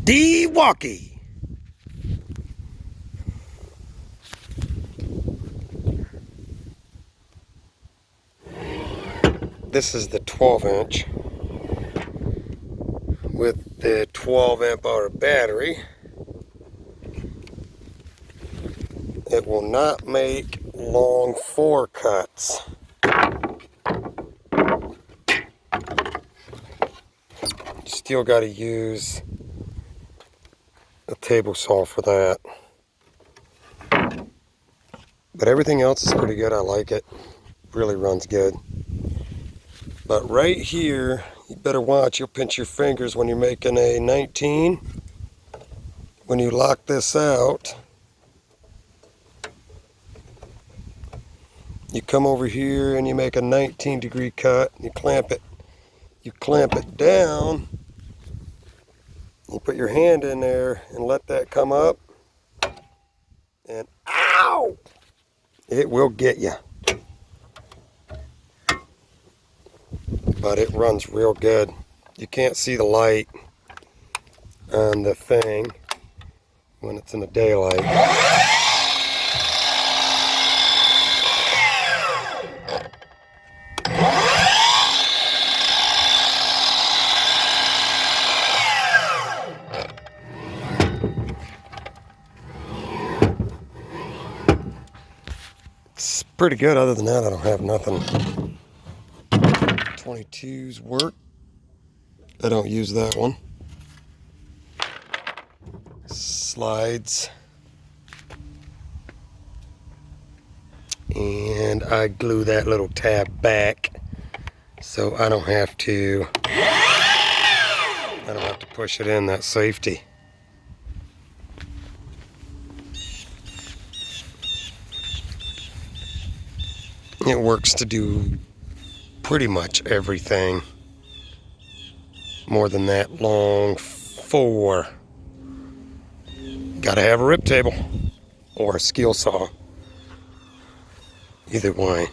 Milwaukee. This is the 12-inch with the 12 amp hour battery. It will not make long 4 cuts. Still got to use a table saw for that. But everything else is pretty good. I like it. Really runs good. But right here, you better watch. You'll pinch your fingers when you're making a 19. When you lock this out, you come over here and you make a 19-degree cut. You clamp it. You clamp it down. You put your hand in there and let that come up. And ow! It will get you. But it runs real good. You can't see the light on the thing when it's in the daylight. It's pretty good. Other than that, I don't have nothing. 22s work. I don't use that one. Slides. And I glue that little tab back so I don't have to push it in. That safety. It works to do pretty much everything. More than that long 4. Gotta have a rip table or a skill saw. Either way.